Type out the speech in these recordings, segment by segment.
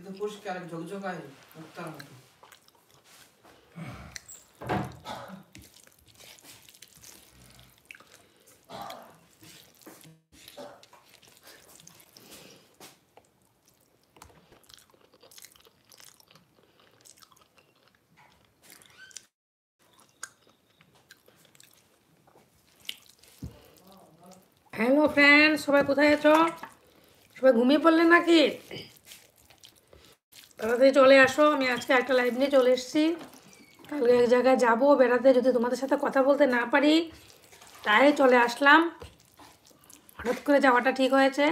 কিন্তু পরিষ্কার ঝকঝকায় মুক্তার মতো। হ্যালো ফ্রেন্ড, সবাই কোথায় আছো? সবাই ঘুমিয়ে পড়লেন নাকি? তাড়াতাড়ি চলে আসো। আমি আজকে একটা লাইভ নিয়ে চলে এসেছি। কালকে এক জায়গায় যাবো বেড়াতে, যদি তোমাদের সাথে কথা বলতে না পারি তাই চলে আসলাম। হঠাৎ করে যাওয়াটা ঠিক হয়েছে।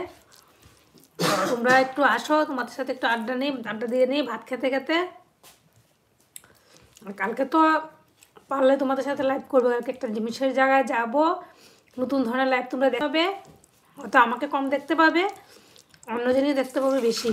তোমরা একটু আসো, তোমাদের সাথে একটু আড্ডা দিয়ে নিই ভাত খেতে খেতে। আর কালকে তো পারলে তোমাদের সাথে লাইভ করবো। কালকে একটা জিনিসের জায়গায় যাব, নতুন ধরনের লাইভ তোমরা দেখতে পাবে। হয়তো আমাকে কম দেখতে পাবে, অন্য জিনিস দেখতে পাবে বেশি।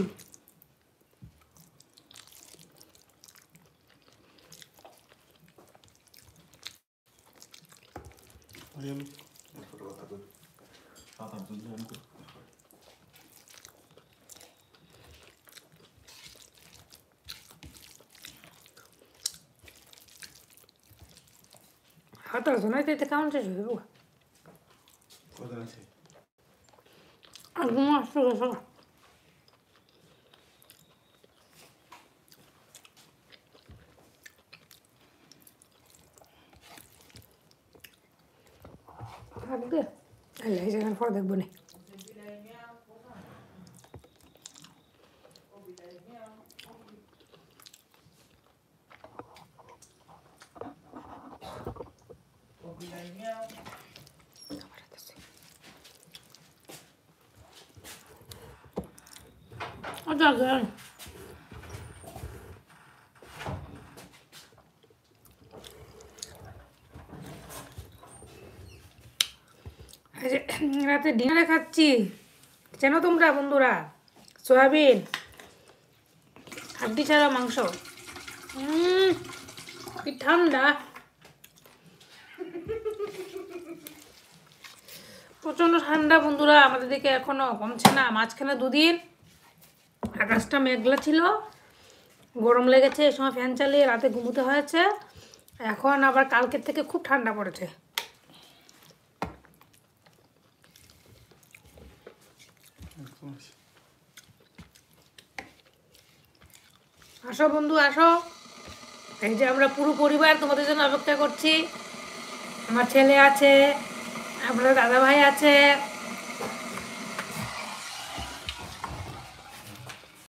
Hata razumete te kam se živu. Alguma coisa. থাকবে তাহলে এই জায়গার পর দেখবো না। রাতে ডিনারে খাচ্ছি, জানো তোমরা বন্ধুরা, সয়াবিন হাড্ডি ছাড়া মাংস। কি ঠান্ডা, প্রচণ্ড ঠান্ডা বন্ধুরা। আমাদের দিকে এখনো কমছে না। মাঝখানে দুদিন আকাশটা মেঘলা ছিল, গরম লেগেছে, এই সময় ফ্যান চালিয়ে রাতে ঘুমোতে হয়েছে। এখন আবার কালকের থেকে খুব ঠান্ডা পড়েছে। আসো বন্ধু আসো, এই যে আমরা পুরো পরিবার তোমাদের জন্য অপেক্ষা করছি। আমার ছেলে আছে, আপনার দাদা ভাই আছে,